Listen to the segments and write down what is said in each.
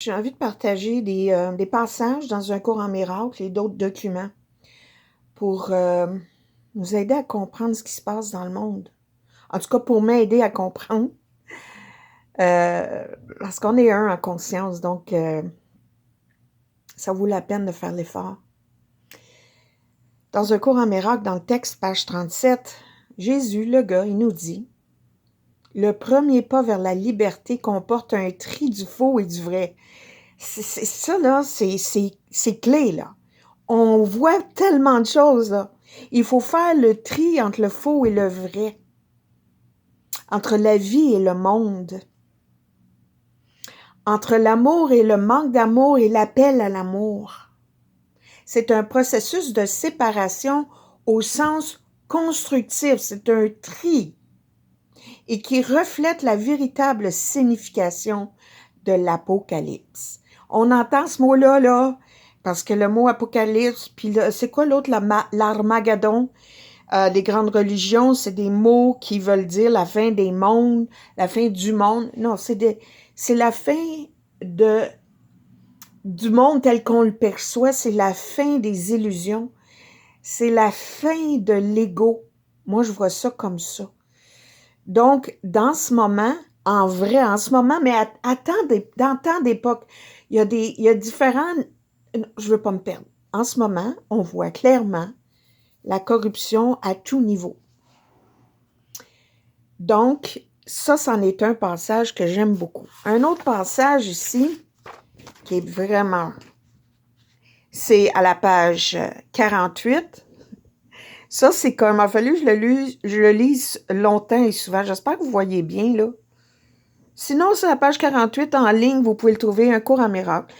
J'ai envie de partager des passages dans un cours en miracle et d'autres documents pour nous aider à comprendre ce qui se passe dans le monde. En tout cas, pour m'aider à comprendre, parce qu'on est un en conscience, donc ça vaut la peine de faire l'effort. Dans un cours en miracle, dans le texte, page 37, Jésus, le gars, il nous dit « Le premier pas vers la liberté comporte un tri du faux et du vrai. » Ça, là, c'est clé, là. On voit tellement de choses, là. Il faut faire le tri entre le faux et le vrai, entre la vie et le monde, entre l'amour et le manque d'amour et l'appel à l'amour. C'est un processus de séparation au sens constructif, c'est un tri et qui reflète la véritable signification de l'Apocalypse. On entend ce mot-là, là, parce que le mot Apocalypse, puis c'est quoi l'autre, l'Armageddon? Les grandes religions, c'est des mots qui veulent dire la fin des mondes, la fin du monde. Non, c'est la fin du monde tel qu'on le perçoit, c'est la fin des illusions, c'est la fin de l'ego. Moi, je vois ça comme ça. Donc, dans ce moment, en vrai, en ce moment, mais dans tant d'époques, il y a différents... Je veux pas me perdre. En ce moment, on voit clairement la corruption à tout niveau. Donc, ça, c'en est un passage que j'aime beaucoup. Un autre passage ici, qui est vraiment... C'est à la page 48. Ça, c'est comme... Il a fallu que je le lise longtemps et souvent. J'espère que vous voyez bien, là. Sinon, c'est la page 48 en ligne, vous pouvez le trouver, un cours en miracle.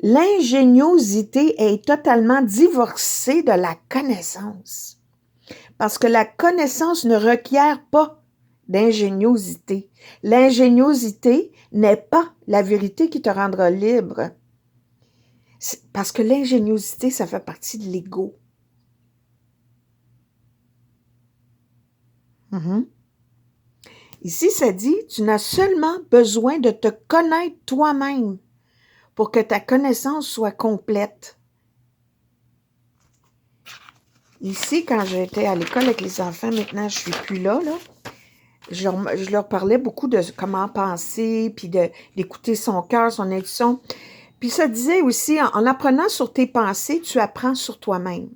L'ingéniosité est totalement divorcée de la connaissance. Parce que la connaissance ne requiert pas d'ingéniosité. L'ingéniosité n'est pas la vérité qui te rendra libre. Parce que l'ingéniosité, ça fait partie de l'ego. Ici, ça dit, tu n'as seulement besoin de te connaître toi-même pour que ta connaissance soit complète. Ici, quand j'étais à l'école avec les enfants, maintenant je suis plus là, je leur parlais beaucoup de comment penser, puis d'écouter son cœur, son intuition. Puis ça disait aussi, en apprenant sur tes pensées, tu apprends sur toi-même.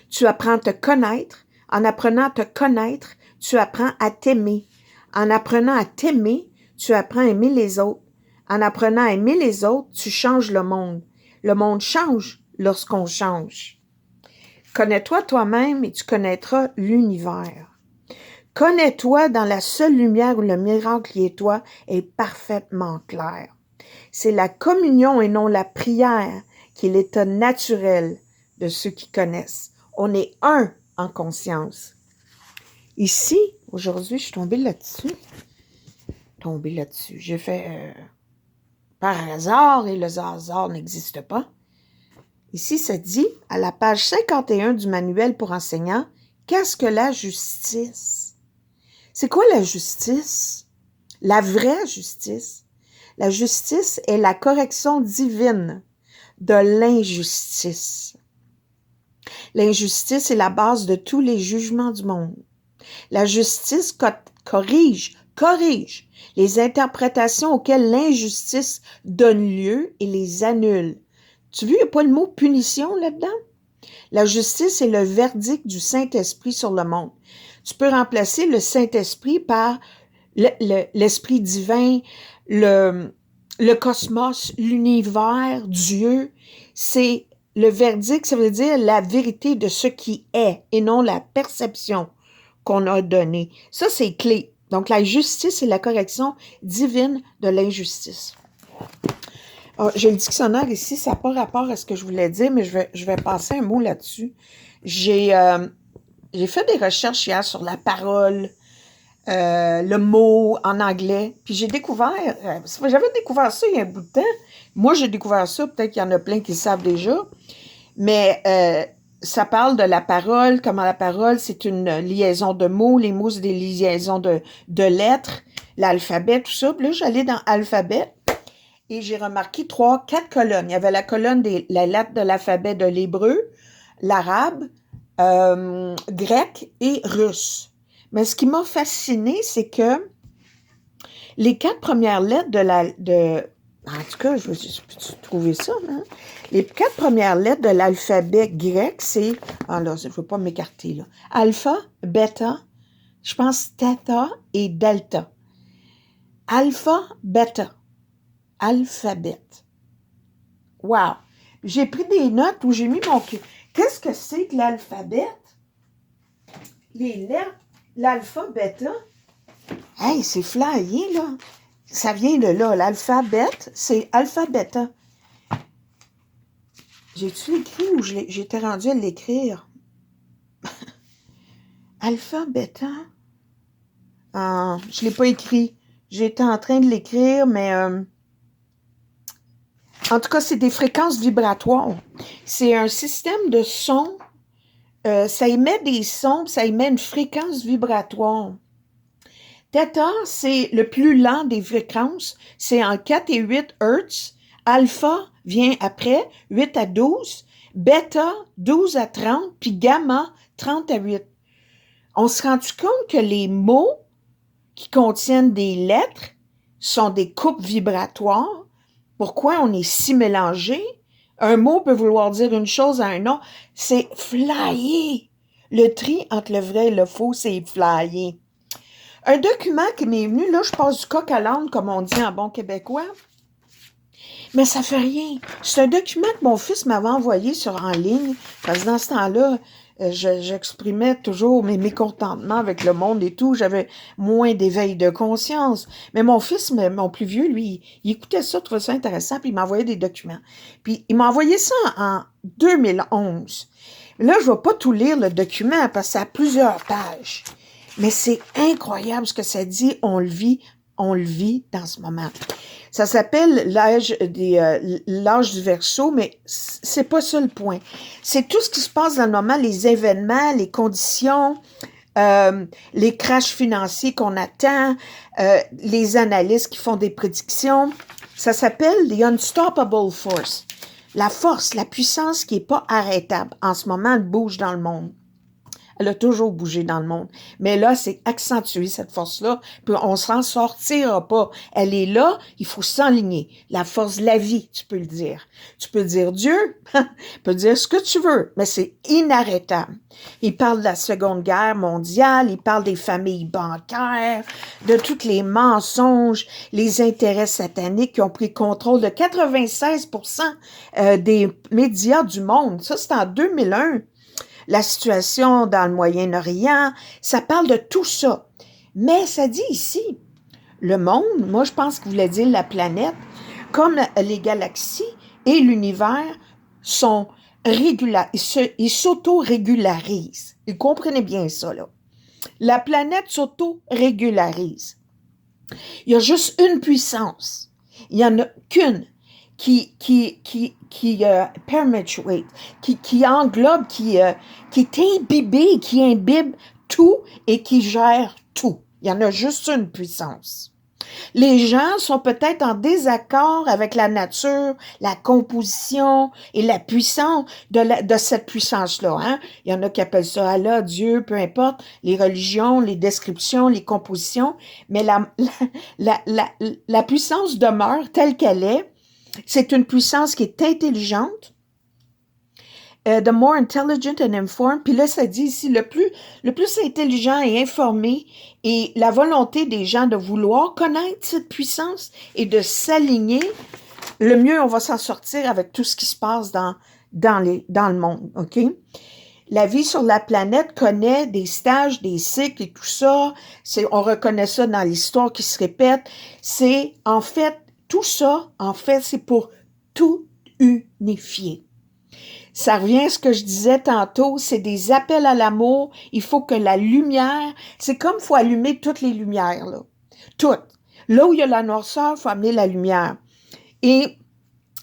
Tu apprends à te connaître. En apprenant à te connaître, tu apprends à t'aimer. En apprenant à t'aimer, tu apprends à aimer les autres. En apprenant à aimer les autres, tu changes le monde. Le monde change lorsqu'on change. Connais-toi toi-même et tu connaîtras l'univers. Connais-toi dans la seule lumière où le miracle qui est toi est parfaitement clair. C'est la communion et non la prière qui est l'état naturel de ceux qui connaissent. On est un en conscience. Ici, aujourd'hui, je suis tombée là-dessus. J'ai fait par hasard et le hasard n'existe pas. Ici, ça dit, à la page 51 du manuel pour enseignants, qu'est-ce que la justice? C'est quoi la justice? La vraie justice. La justice est la correction divine de l'injustice. L'injustice est la base de tous les jugements du monde. La justice corrige les interprétations auxquelles l'injustice donne lieu et les annule. Tu vois, il n'y a pas le mot punition là-dedans? La justice est le verdict du Saint-Esprit sur le monde. Tu peux remplacer le Saint-Esprit par l'Esprit divin, le cosmos, l'univers, Dieu. C'est le verdict, ça veut dire la vérité de ce qui est et non la perception qu'on a donnée. Ça, c'est clé. Donc, la justice est la correction divine de l'injustice. J'ai le dictionnaire ici, ça n'a pas rapport à ce que je voulais dire, mais je vais passer un mot là-dessus. J'ai fait des recherches hier sur la parole, le mot en anglais, puis j'ai découvert, j'avais découvert ça il y a un bout de temps. Moi, j'ai découvert ça, peut-être qu'il y en a plein qui le savent déjà, mais ça parle de la parole, comment la parole, c'est une liaison de mots, les mots, c'est des liaisons de lettres, l'alphabet, tout ça. Puis là, j'allais dans alphabet. et j'ai remarqué 3, 4 colonnes. Il y avait la colonne des la lettre de l'alphabet de l'hébreu, l'arabe, grec et russe. Mais ce qui m'a fasciné, c'est que les 4 premières lettres en tout cas, je vais trouver ça, hein? Les 4 premières lettres de l'alphabet grec, c'est, ah là, je ne veux pas m'écarter, là. Alpha, bêta, je pense theta et delta. Alpha, bêta. Alphabet. Wow! J'ai pris des notes où j'ai mis mon... Qu'est-ce que c'est que l'alphabet? Les lettres, l'alpha, bêta. Hey, c'est flyé, là. Ça vient de là. L'alphabet, c'est alpha, bêta. J'ai-tu écrit ou j'étais rendue à l'écrire? Alpha, bêta? Ah, je ne l'ai pas écrit. J'étais en train de l'écrire, mais... en tout cas, c'est des fréquences vibratoires. C'est un système de sons. Ça émet des sons, ça émet une fréquence vibratoire. Theta, c'est le plus lent des fréquences. C'est en 4 et 8 Hz. Alpha vient après, 8 à 12. Bêta, 12 à 30. Puis gamma, 30 à 8. On se rend compte que les mots qui contiennent des lettres sont des coupes vibratoires. Pourquoi on est si mélangé? Un mot peut vouloir dire une chose à un autre. C'est flyé. Le tri entre le vrai et le faux, c'est flyé. Un document qui m'est venu, là, je passe du coq à l'âne, comme on dit en bon québécois. Mais ça fait rien. C'est un document que mon fils m'avait envoyé en ligne, parce que dans ce temps-là, j'exprimais toujours mes mécontentements avec le monde et tout. J'avais moins d'éveil de conscience. Mais mon fils, mon plus vieux, lui, il écoutait ça, trouvait ça intéressant, puis il m'envoyait des documents. Puis il m'a envoyé ça en 2011. Là, je ne vais pas tout lire le document, parce que ça a plusieurs pages. Mais c'est incroyable ce que ça dit. On le vit dans ce moment. Ça s'appelle l'âge du Verseau, mais c'est pas ça le point. C'est tout ce qui se passe dans le moment, les événements, les conditions, les crashs financiers qu'on attend, les analystes qui font des prédictions. Ça s'appelle The Unstoppable Force. La force, la puissance qui est pas arrêtable. En ce moment, elle bouge dans le monde. Elle a toujours bougé dans le monde. Mais là, c'est accentué, cette force-là. Puis on s'en sortira pas. Elle est là, il faut s'enligner. La force de la vie, tu peux le dire. Tu peux dire Dieu, tu peux dire ce que tu veux, mais c'est inarrêtable. Il parle de la Seconde Guerre mondiale, il parle des familles bancaires, de tous les mensonges, les intérêts sataniques qui ont pris contrôle de 96% des médias du monde. Ça, c'est en 2001. La situation dans le Moyen-Orient, ça parle de tout ça. Mais ça dit ici, le monde, moi je pense qu'il voulait dire la planète, comme les galaxies et l'univers sont ils s'auto-régularisent. Vous comprenez bien ça, là. La planète s'auto-régularise. Il y a juste une puissance. Il n'y en a qu'une qui perpetuate, qui englobe, qui est imbibé, qui imbibe tout et qui gère tout. Il y en a juste une puissance. Les gens sont peut-être en désaccord avec la nature, la composition et la puissance de cette puissance-là. Hein? Il y en a qui appellent ça Allah, Dieu, peu importe, les religions, les descriptions, les compositions, mais la puissance demeure telle qu'elle est. C'est une puissance qui est intelligente. The more intelligent and informed. Puis là, ça dit ici, le plus intelligent et informé et la volonté des gens de vouloir connaître cette puissance et de s'aligner, le mieux on va s'en sortir avec tout ce qui se passe dans le monde, OK? La vie sur la planète connaît des stages, des cycles et tout ça. On reconnaît ça dans l'histoire qui se répète. C'est, en fait, tout ça, c'est pour tout unifier. Ça revient à ce que je disais tantôt, c'est des appels à l'amour. Il faut que la lumière, c'est comme il faut allumer toutes les lumières, là. Toutes. Là où il y a la noirceur, il faut amener la lumière. Et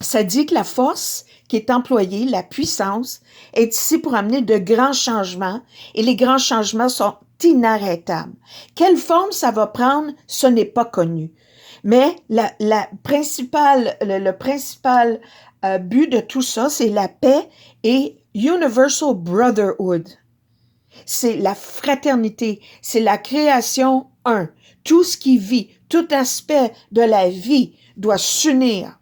ça dit que la force qui est employée, la puissance, est ici pour amener de grands changements. Et les grands changements sont inarrêtables. Quelle forme ça va prendre, ce n'est pas connu. Mais le principal but de tout ça, c'est la paix et Universal Brotherhood. C'est la fraternité, c'est la création un. Tout ce qui vit, tout aspect de la vie doit s'unir.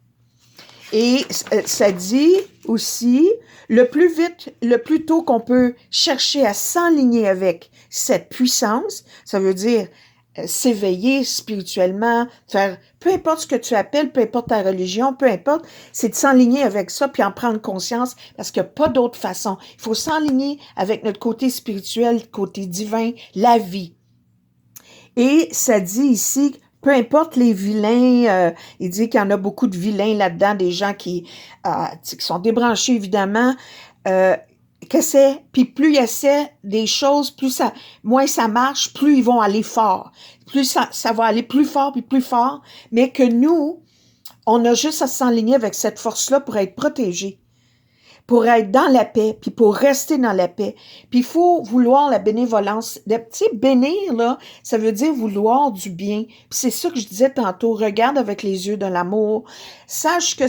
Et ça dit aussi, le plus tôt qu'on peut chercher à s'enligner avec cette puissance, ça veut dire s'éveiller spirituellement, faire, peu importe ce que tu appelles, peu importe ta religion, peu importe, c'est de s'enligner avec ça puis en prendre conscience parce qu'il n'y a pas d'autre façon. Il faut s'enligner avec notre côté spirituel, côté divin, la vie. Et ça dit ici, peu importe les vilains, il dit qu'il y en a beaucoup de vilains là-dedans, des gens qui sont débranchés évidemment, puis plus ils essaient des choses, moins ça marche, plus ils vont aller fort. Plus ça va aller plus fort puis plus fort, mais que nous, on a juste à s'enligner avec cette force-là pour être protégés, pour être dans la paix, puis pour rester dans la paix. Puis il faut vouloir la bénévolence. Tu sais, bénir, là, ça veut dire vouloir du bien. Puis c'est ça que je disais tantôt, regarde avec les yeux de l'amour. Sache que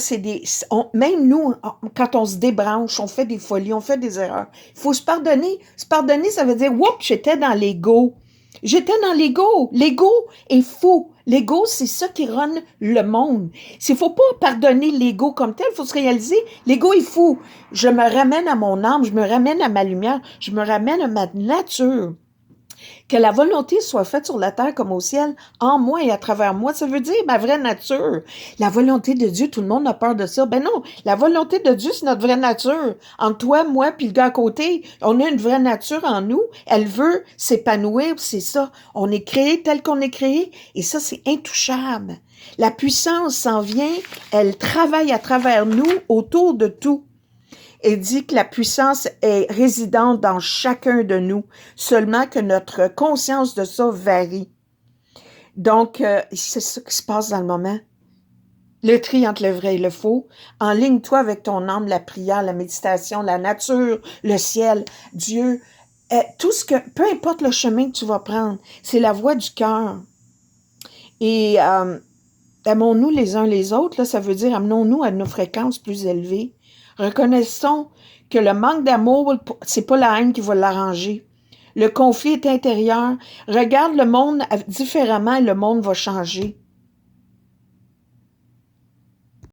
même nous, quand on se débranche, on fait des folies, on fait des erreurs. Il faut se pardonner. Se pardonner, ça veut dire, oups, j'étais dans l'ego. J'étais dans l'ego. L'ego est faux. L'ego, c'est ça qui run le monde. Il faut pas pardonner l'ego comme tel, il faut se réaliser, l'ego est fou. Je me ramène à mon âme, je me ramène à ma lumière, je me ramène à ma nature. Que la volonté soit faite sur la terre comme au ciel, en moi et à travers moi, ça veut dire ma vraie nature. La volonté de Dieu, tout le monde a peur de ça. Ben non, la volonté de Dieu, c'est notre vraie nature. Entre toi, moi, puis le gars à côté, on a une vraie nature en nous. Elle veut s'épanouir, c'est ça. On est créé tel qu'on est créé, et ça, c'est intouchable. La puissance s'en vient, elle travaille à travers nous, autour de tout. Et dit que la puissance est résidente dans chacun de nous, seulement que notre conscience de ça varie. Donc, c'est ça qui se passe dans le moment. Le tri entre le vrai et le faux. Enligne-toi avec ton âme, la prière, la méditation, la nature, le ciel, Dieu. Peu importe le chemin que tu vas prendre, c'est la voie du cœur. Et aimons-nous les uns les autres, là, ça veut dire amenons-nous à nos fréquences plus élevées. Reconnaissons que le manque d'amour, c'est pas la haine qui va l'arranger. Le conflit est intérieur. Regarde le monde différemment et le monde va changer.